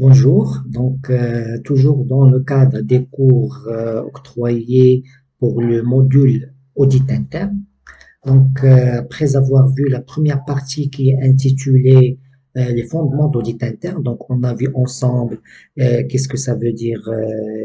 Bonjour, toujours dans le cadre des cours octroyés pour le module audit interne. Après avoir vu la première partie qui est intitulée les fondements d'audit interne, donc on a vu ensemble qu'est-ce que ça veut dire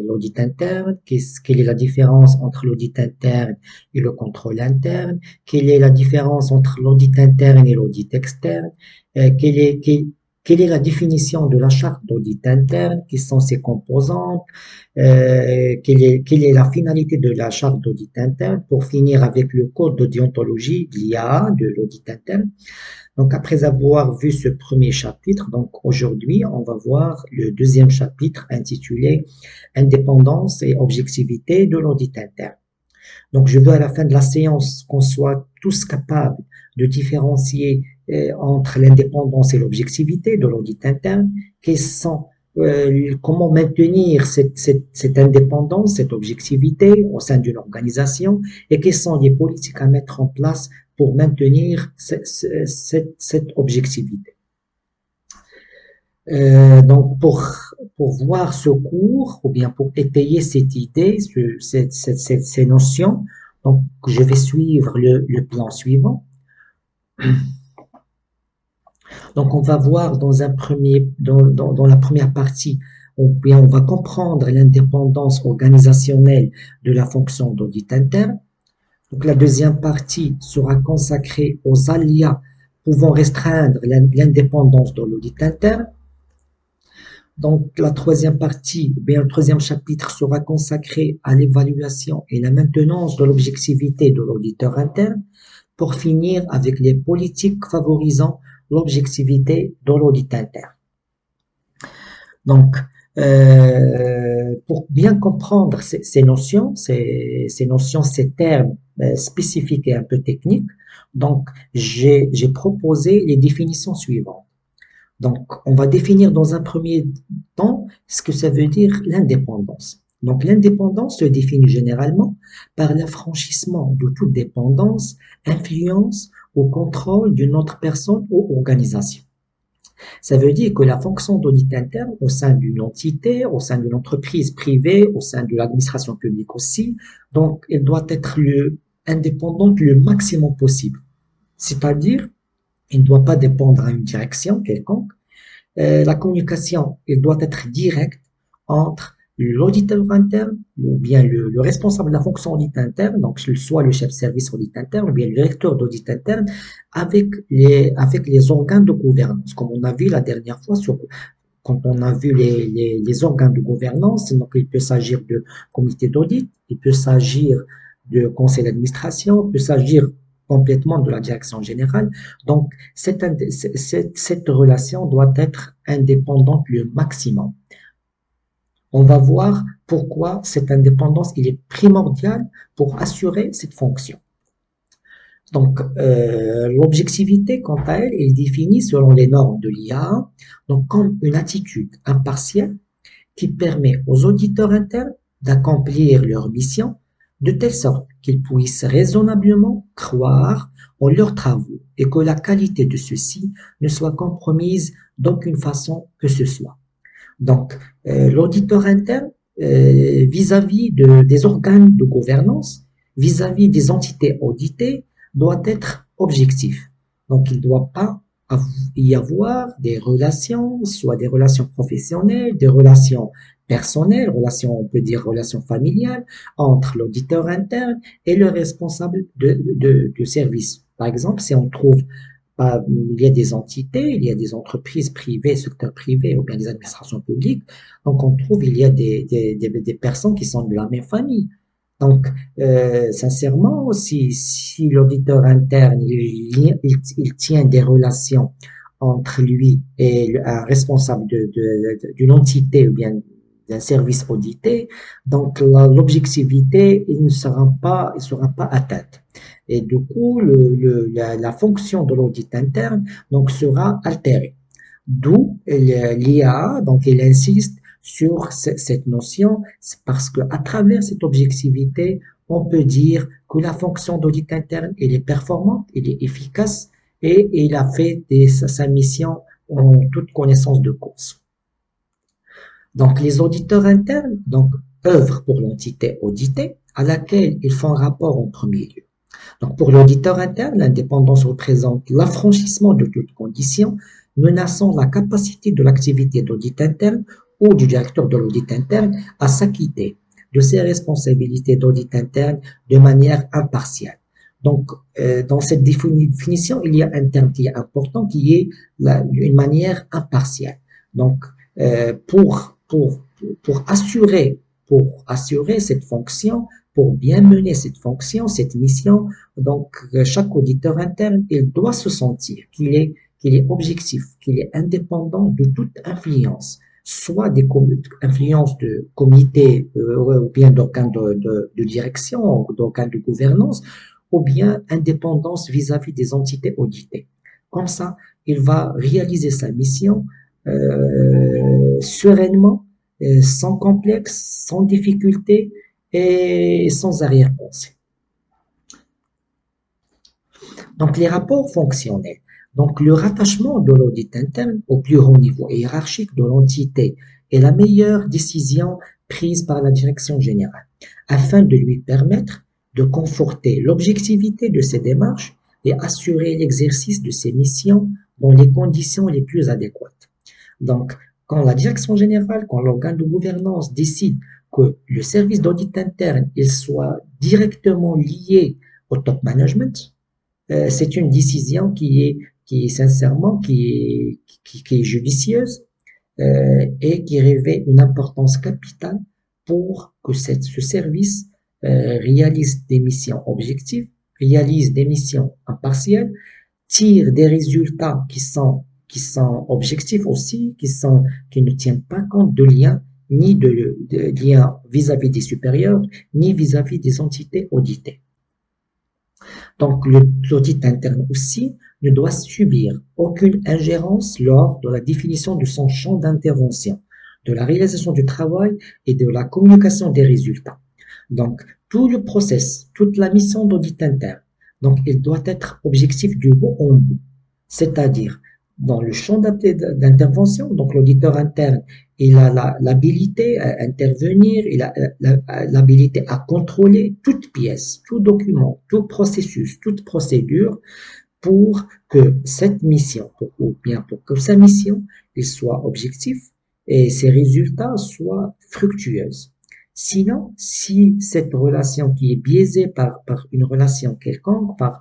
l'audit interne, quelle est la différence entre l'audit interne et le contrôle interne, quelle est la différence entre l'audit interne et l'audit externe, quelle est la définition de la charte d'audit interne, qui sont ses composantes, quelle est la finalité de la charte d'audit interne, pour finir avec le code de déontologie de l'IA, de l'audit interne. Donc, après avoir vu ce premier chapitre, donc aujourd'hui, on va voir le deuxième chapitre intitulé Indépendance et objectivité de l'audit interne. Donc, je veux à la fin de la séance qu'on soit tous capables de différencier entre l'indépendance et l'objectivité de l'audit interne, comment maintenir cette indépendance, cette objectivité au sein d'une organisation, et quelles sont les politiques à mettre en place pour maintenir cette objectivité. Pour voir ce cours, ou bien pour étayer cette idée, ces notions, donc je vais suivre le plan suivant. Donc, on va voir dans la première partie, on va comprendre l'indépendance organisationnelle de la fonction d'audit interne. Donc, la deuxième partie sera consacrée aux aléas pouvant restreindre l'indépendance de l'audit interne. Donc, la troisième partie, bien, le troisième chapitre sera consacré à l'évaluation et la maintenance de l'objectivité de l'auditeur interne, pour finir avec les politiques favorisant l'objectivité de l'audit interne. Donc, pour bien comprendre ces notions, ces termes spécifiques et un peu techniques, donc j'ai proposé les définitions suivantes. Donc, on va définir dans un premier temps ce que ça veut dire l'indépendance. Donc, l'indépendance se définit généralement par l'affranchissement de toute dépendance, influence ou contrôle d'une autre personne ou organisation. Ça veut dire que la fonction d'audit interne au sein d'une entité, au sein d'une entreprise privée, au sein de l'administration publique aussi, donc elle doit être indépendante le maximum possible. C'est-à-dire, il ne doit pas dépendre à une direction quelconque. La communication, elle doit être directe entre l'auditeur interne, ou bien le responsable de la fonction audit interne, donc soit le chef de service audit interne, ou bien le directeur d'audit interne, avec les organes de gouvernance, comme on a vu la dernière fois quand on a vu les organes de gouvernance. Donc il peut s'agir de comité d'audit, il peut s'agir de conseil d'administration, il peut s'agir complètement de la direction générale. Donc, cette relation doit être indépendante le maximum. On va voir pourquoi cette indépendance est primordiale pour assurer cette fonction. Donc, l'objectivité, quant à elle, est définie selon les normes de l'IA, donc comme une attitude impartiale qui permet aux auditeurs internes d'accomplir leur mission de telle sorte qu'ils puissent raisonnablement croire en leurs travaux et que la qualité de ceux-ci ne soit compromise d'aucune façon que ce soit. Donc, l'auditeur interne, vis-à-vis des organes de gouvernance, vis-à-vis des entités auditées, doit être objectif. Donc, il ne doit pas y avoir des relations, soit des relations professionnelles, des relations personnelles, on peut dire relations familiales, entre l'auditeur interne et le responsable de service. Par exemple, si on trouve il y a des entités, il y a des entreprises privées, secteur privé, ou bien des administrations publiques, donc on trouve il y a des personnes qui sont de la même famille. Donc, sincèrement, si l'auditeur interne, il tient des relations entre lui et un responsable d'une entité ou bien d'un service audité, donc l'objectivité, il ne sera pas atteinte. Et du coup, la fonction de l'audit interne donc sera altérée. D'où l'IA, donc il insiste sur cette notion, c'est parce qu'à travers cette objectivité, on peut dire que la fonction d'audit interne, elle est performante, elle est efficace et il a fait sa mission en toute connaissance de cause. Donc, les auditeurs internes œuvrent pour l'entité auditée à laquelle ils font rapport en premier lieu. Donc, pour l'auditeur interne, l'indépendance représente l'affranchissement de toute condition menaçant la capacité de l'activité d'audit interne ou du directeur de l'audit interne à s'acquitter de ses responsabilités d'audit interne de manière impartiale. Donc, dans cette définition, il y a un terme qui est important qui est une manière impartiale. Donc, euh, pour, pour, pour assurer cette fonction, pour bien mener cette fonction, cette mission, chaque auditeur interne, il doit se sentir qu'il est objectif, qu'il est indépendant de toute influence, soit des influences de comités ou bien d'organes de direction, d'organes de gouvernance, ou bien indépendance vis-à-vis des entités auditées. Comme ça, il va réaliser sa mission sereinement, sans complexe, sans difficulté et sans arrière-pensée. Donc, les rapports fonctionnels. Donc, le rattachement de l'audit interne au plus haut niveau hiérarchique de l'entité est la meilleure décision prise par la direction générale afin de lui permettre de conforter l'objectivité de ses démarches et assurer l'exercice de ses missions dans les conditions les plus adéquates. Donc, quand la direction générale, quand l'organe de gouvernance décide que le service d'audit interne il soit directement lié au top management, c'est une décision qui est sincèrement qui est judicieuse et qui revêt une importance capitale pour que ce service réalise des missions objectives, réalise des missions impartiales, tire des résultats qui sont objectifs aussi, qui ne tiennent pas compte de liens ni de liens vis-à-vis des supérieurs, ni vis-à-vis des entités auditées. Donc, l'audit interne aussi ne doit subir aucune ingérence lors de la définition de son champ d'intervention, de la réalisation du travail et de la communication des résultats. Donc, tout le process, toute la mission d'audit interne, donc, il doit être objectif du bout en bout. C'est-à-dire, dans le champ d'intervention, donc l'auditeur interne, il a l'habilité à intervenir, il a l'habilité à contrôler toute pièce, tout document, tout processus, toute procédure pour que cette mission, ou bien pour que sa mission, il soit objectif et ses résultats soient fructueuses. Sinon, si cette relation qui est biaisée par une relation quelconque, par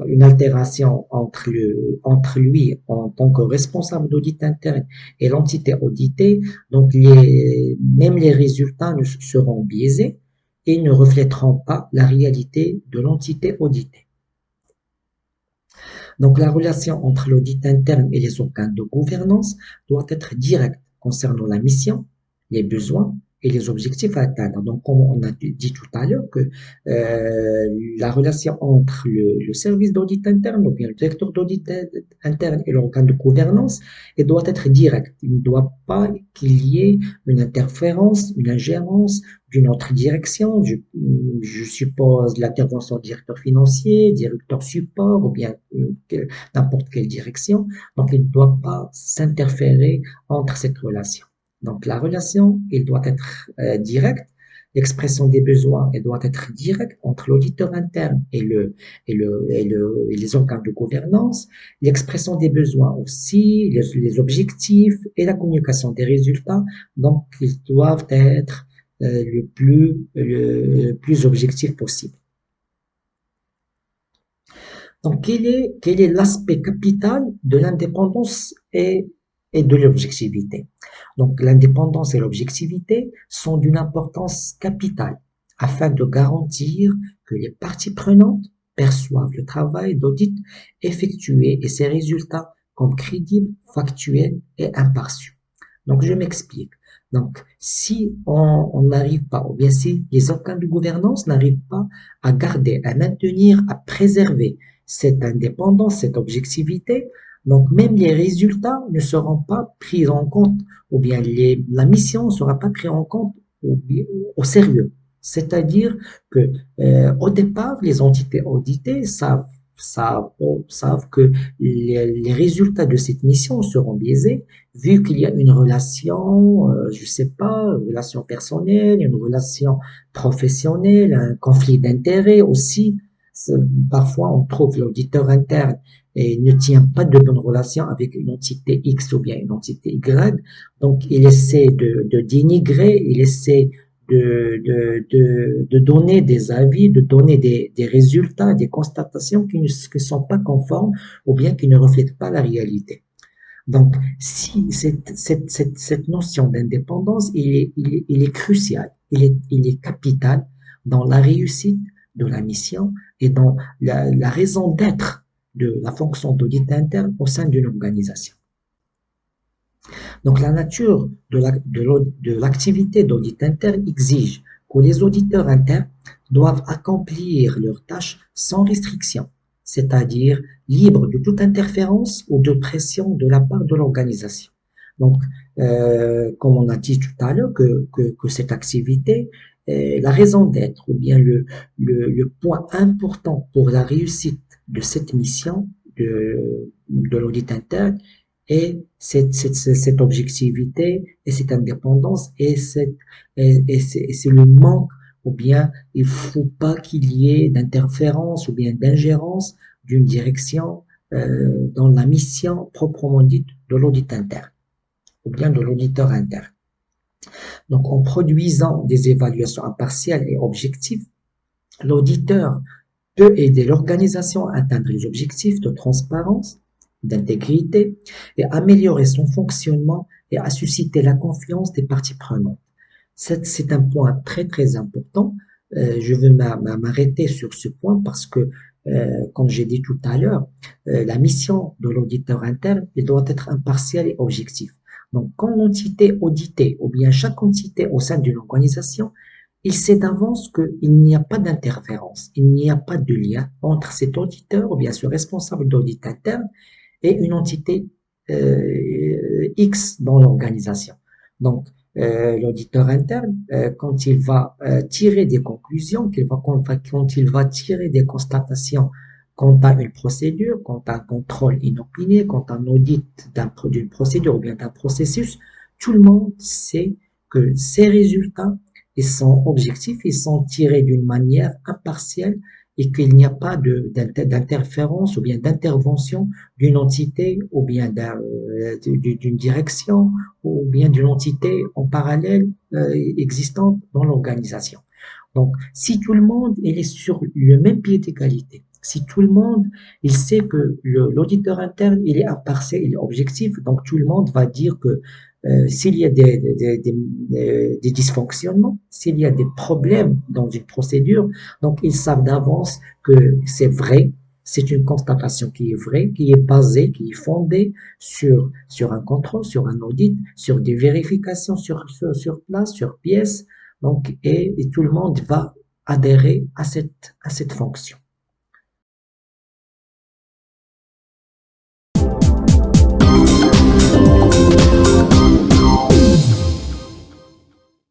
une altération entre lui en tant que responsable d'audit interne et l'entité auditée, donc même les résultats seront biaisés et ne reflèteront pas la réalité de l'entité auditée. Donc la relation entre l'audit interne et les organes de gouvernance doit être directe concernant la mission, les besoins et les objectifs à atteindre. Donc, comme on a dit tout à l'heure, que la relation entre le service d'audit interne, ou bien le directeur d'audit interne et l'organe de gouvernance, elle doit être directe. Il ne doit pas qu'il y ait une interférence, une ingérence d'une autre direction. Je suppose l'intervention du directeur financier, directeur support, ou bien n'importe quelle direction. Donc, il ne doit pas s'interférer entre cette relation. Donc, la relation, elle doit être directe. L'expression des besoins, elle doit être directe entre l'auditeur interne et les organes de gouvernance. L'expression des besoins aussi, les objectifs et la communication des résultats. Donc, ils doivent être le plus objectif possible. Donc, quel est l'aspect capital de l'indépendance et de l'objectivité? Donc, l'indépendance et l'objectivité sont d'une importance capitale afin de garantir que les parties prenantes perçoivent le travail d'audit effectué et ses résultats comme crédibles, factuels et impartiaux. Donc, je m'explique. Donc, si on n'arrive pas, ou bien si les organes de gouvernance n'arrivent pas à garder, à maintenir, à préserver cette indépendance, cette objectivité, donc même les résultats ne seront pas pris en compte, ou bien la mission ne sera pas prise en compte au sérieux. C'est-à-dire que au départ, les entités auditées savent que les résultats de cette mission seront biaisés, vu qu'il y a une relation, je sais pas, une relation personnelle, une relation professionnelle, un conflit d'intérêts aussi. C'est- Parfois, on trouve l'auditeur interne et ne tient pas de bonnes relations avec une entité X ou bien une entité Y. Donc, il essaie de dénigrer, il essaie de donner des avis, de donner des résultats, des constatations qui ne sont pas conformes ou bien qui ne reflètent pas la réalité. Donc, si cette notion d'indépendance, il est crucial, il est capital dans la réussite de la mission et dans la raison d'être de la fonction d'audit interne au sein d'une organisation. Donc, la nature de l'activité d'audit interne exige que les auditeurs internes doivent accomplir leurs tâches sans restriction, c'est-à-dire libres de toute interférence ou de pression de la part de l'organisation. Donc, comme on a dit tout à l'heure, que cette activité, la raison d'être ou bien le point important pour la réussite de cette mission de l'audit interne et cette objectivité et cette indépendance et c'est le manque ou bien il faut pas qu'il y ait d'interférence ou bien d'ingérence d'une direction dans la mission proprement dite de l'audit interne ou bien de l'auditeur interne. Donc en produisant des évaluations impartiales et objectives, l'auditeur peut aider l'organisation à atteindre les objectifs de transparence, d'intégrité et améliorer son fonctionnement et à susciter la confiance des parties prenantes. C'est un point très très important. Je veux m'arrêter sur ce point parce que, comme j'ai dit tout à l'heure, la mission de l'auditeur interne elle doit être impartiale et objective. Donc, quand l'entité auditée ou bien chaque entité au sein d'une organisation il sait d'avance qu'il n'y a pas d'interférence, il n'y a pas de lien entre cet auditeur ou bien ce responsable d'audit interne et une entité X dans l'organisation. Donc, l'auditeur interne, quand il va tirer des conclusions, quand il va tirer des constatations quant à une procédure, quant à un contrôle inopiné, quant à un audit d'une procédure ou bien d'un processus, tout le monde sait que ces résultats ils sont objectifs, ils sont tirés d'une manière impartielle et qu'il n'y a pas d'interférence ou bien d'intervention d'une entité ou bien d'une direction ou bien d'une entité en parallèle existante dans l'organisation. Donc, si tout le monde il est sur le même pied d'égalité, si tout le monde il sait que l'auditeur interne il est impartial, il est objectif, donc tout le monde va dire que s'il y a des dysfonctionnements, s'il y a des problèmes dans une procédure, donc ils savent d'avance que c'est vrai, c'est une constatation qui est vraie, qui est basée, qui est fondée sur un contrôle, sur un audit, sur des vérifications sur place, sur pièce, donc, et tout le monde va adhérer à cette fonction.